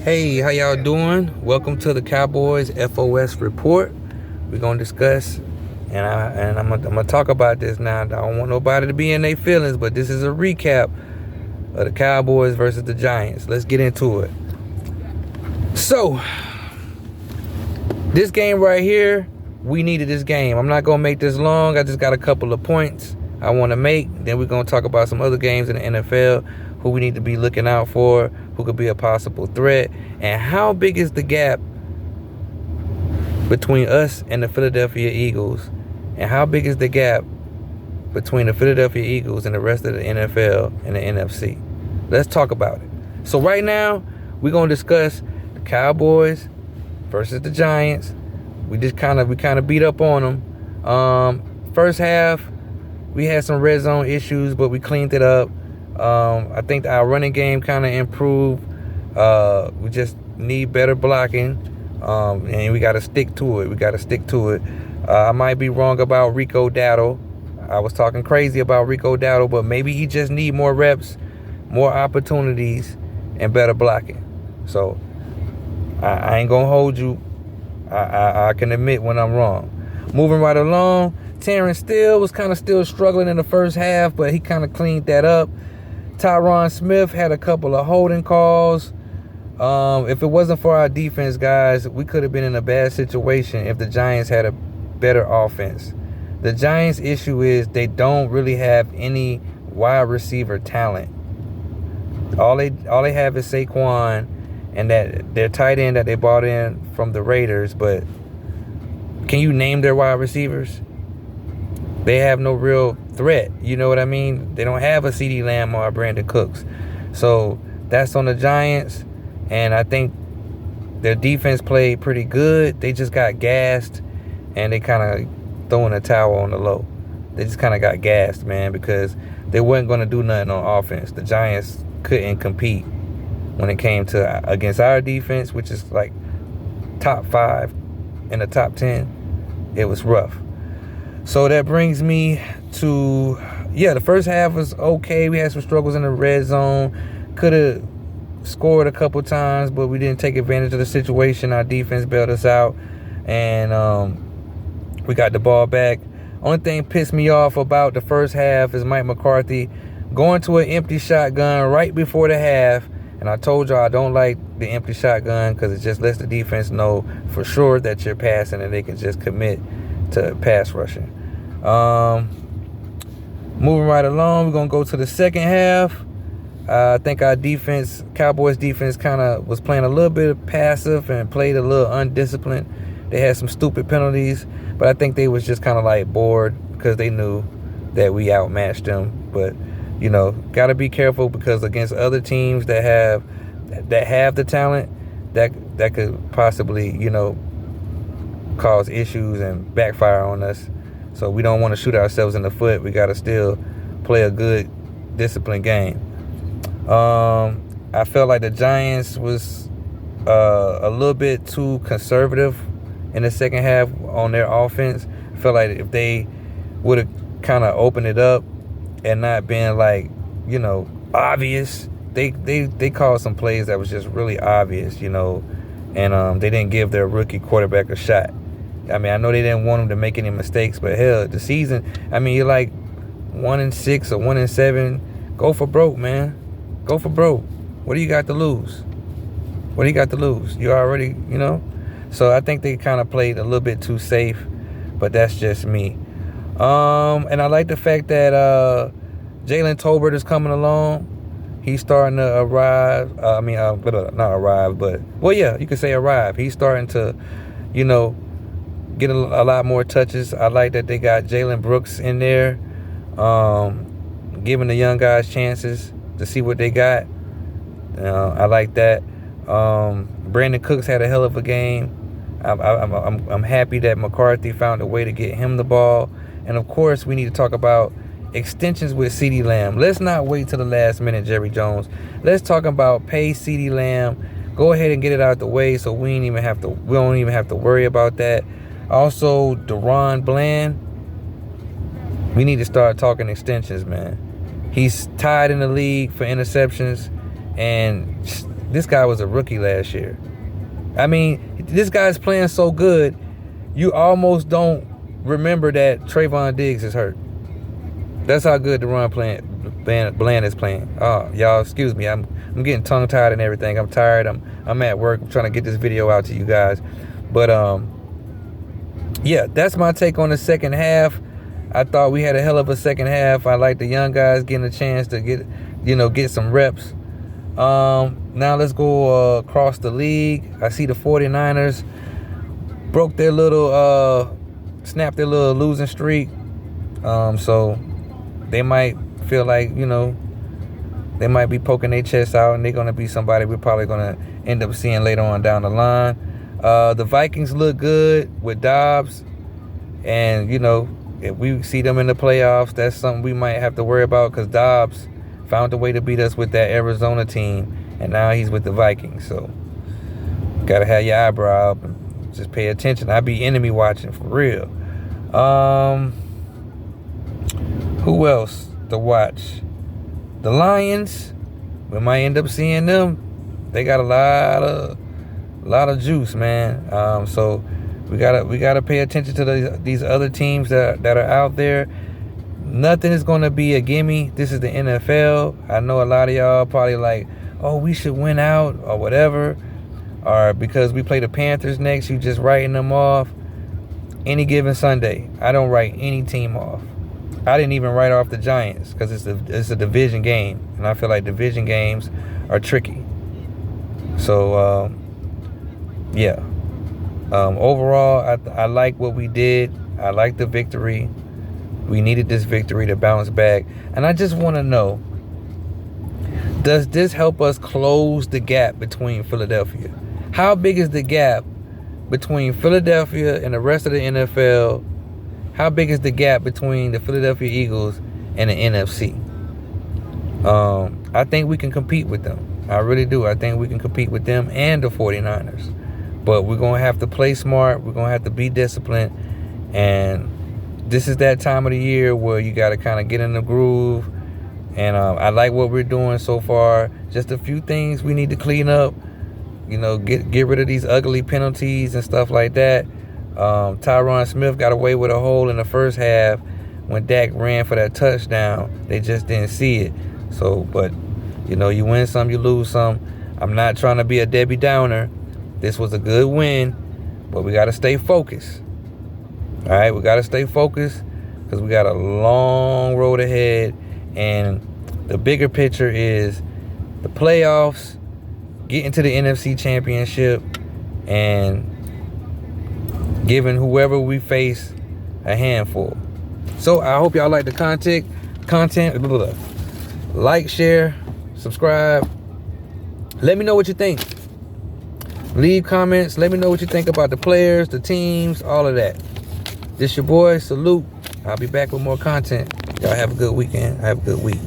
Hey, how y'all doing? Welcome to the Cowboys FOS report. We're gonna discuss, and I'm gonna talk about this now. I don't want nobody to be in their feelings, but this is a recap of the Cowboys versus the Giants. Let's get into it. So, this game right here, we needed this game. I'm not gonna make this long. I just got a couple of points I want to make. Then we're gonna talk about some other games in the NFL, who we need to be looking out for, who could be a possible threat, and how big is the gap between us and the Philadelphia Eagles, and how big is the gap between the Philadelphia Eagles and the rest of the NFL and the NFC. Let's talk about it. So right now, we're gonna discuss the Cowboys versus the Giants. We kind of beat up on them. First half, we had some red zone issues, but we cleaned it up. I think our running game kind of improved. We just need better blocking, and we got to stick to it. I might be wrong about Rico Dowdle. I was talking crazy about Rico Dowdle, but maybe he just need more reps, more opportunities, and better blocking. So I ain't gonna hold you. I can admit when I'm wrong. Moving right along, Terrence Steele was kind of still struggling in the first half, but he kind of cleaned that up. Tyron Smith had a couple of holding calls. If it wasn't for our defense, guys, we could have been in a bad situation if the Giants had a better offense. The Giants' issue is they don't really have any wide receiver talent. All they have is Saquon and that their tight end that they bought in from the Raiders. But can you name their wide receivers? They have no real threat. You know what I mean? They don't have a CeeDee Lamb or a Brandon Cooks. So that's on the Giants. And I think their defense played pretty good. They just got gassed, and they kind of throwing a towel on the low. They just kind of got gassed, man, because they weren't going to do nothing on offense. The Giants couldn't compete when it came to against our defense, which is like top 5 in the top 10. It was rough. So that brings me to, the first half was okay. We had some struggles in the red zone. Could have scored a couple times, but we didn't take advantage of the situation. Our defense bailed us out, and we got the ball back. Only thing pissed me off about the first half is Mike McCarthy going to an empty shotgun right before the half. And I told y'all I don't like the empty shotgun because it just lets the defense know for sure that you're passing and they can just commit to pass rushing. Moving right along, we're going to go to the second half. I think our defense, Cowboys defense, kind of was playing a little bit passive and played a little undisciplined. They had some stupid penalties, but I think they was just kind of like bored because they knew that we outmatched them. But, got to be careful because against other teams that have the talent, that could possibly, cause issues and backfire on us. So we don't want to shoot ourselves in the foot. We got to still play a good, disciplined game. I felt like the Giants was a little bit too conservative in the second half on their offense. I felt like if they would have kind of opened it up and not been like, obvious, they called some plays that was just really obvious, and they didn't give their rookie quarterback a shot. I mean, I know they didn't want him to make any mistakes, but hell, the season, you're like 1-6 or 1-7. Go for broke, man. Go for broke. What do you got to lose? You already, So I think they kind of played a little bit too safe, but that's just me. And I like the fact that Jalen Tolbert is coming along. He's starting to arrive. Not arrive, but, you could say arrive. He's starting to, get a lot more touches. I like that they got Jalen Brooks in there, giving the young guys chances to see what they got. I like that. Brandon Cooks had a hell of a game. I'm happy that McCarthy found a way to get him the ball. And, of course, we need to talk about extensions with CeeDee Lamb. Let's not wait till the last minute, Jerry Jones. Let's talk about pay CeeDee Lamb. Go ahead and get it out the way so we don't even have to worry about that. Also, Deron Bland, we need to start talking extensions, man. He's tied in the league for interceptions, and this guy was a rookie last year. I mean, this guy's playing so good, you almost don't remember that Trayvon Diggs is hurt. That's how good the run Bland is playing. Oh, y'all, excuse me. I'm getting tongue-tied and everything. I'm tired. I'm at work. I'm trying to get this video out to you guys. But, yeah, that's my take on the second half. I thought we had a hell of a second half. I like the young guys getting a chance to get some reps. Now let's go across the league. I see the 49ers broke their little, snapped their little losing streak. So they might feel like, they might be poking their chest out, and they're going to be somebody we're probably going to end up seeing later on down the line. The Vikings look good with Dobbs, and, if we see them in the playoffs, that's something we might have to worry about, because Dobbs found a way to beat us with that Arizona team, and now he's with the Vikings. So got to have your eyebrow up and just pay attention. I be enemy watching for real. Who else to watch? The Lions. We might end up seeing them. They got a lot of juice, man. So we gotta pay attention to these other teams that are out there. Nothing is gonna be a gimme. This is the NFL. I know a lot of y'all probably like, oh, we should win out or whatever, or because we play the Panthers next, you just writing them off. Any given Sunday, I don't write any team off. I didn't even write off the Giants because it's a division game, and I feel like division games are tricky. So yeah. Overall, I like what we did. I like the victory. We needed this victory to bounce back, and I just want to know: does this help us close the gap between Philadelphia? How big is the gap between Philadelphia and the rest of the NFL? How big is the gap between the Philadelphia Eagles and the NFC? I think we can compete with them. I really do. I think we can compete with them and the 49ers. But we're going to have to play smart. We're going to have to be disciplined. And this is that time of the year where you got to kind of get in the groove. And I like what we're doing so far. Just a few things we need to clean up. Get rid of these ugly penalties and stuff like that. Tyron Smith got away with a hole in the first half when Dak ran for that touchdown. They just didn't see it. So, but, you win some, you lose some. I'm not trying to be a Debbie Downer. This was a good win, but we got to stay focused. All right, we got to stay focused because we got a long road ahead. And the bigger picture is the playoffs, getting to the NFC Championship, and giving whoever we face a handful. So I hope y'all like the content. Like, share, subscribe. Let me know what you think. Leave comments. Let me know what you think about the players, the teams, all of that. This your boy. Salute. I'll be back with more content. Y'all have a good weekend. Have a good week.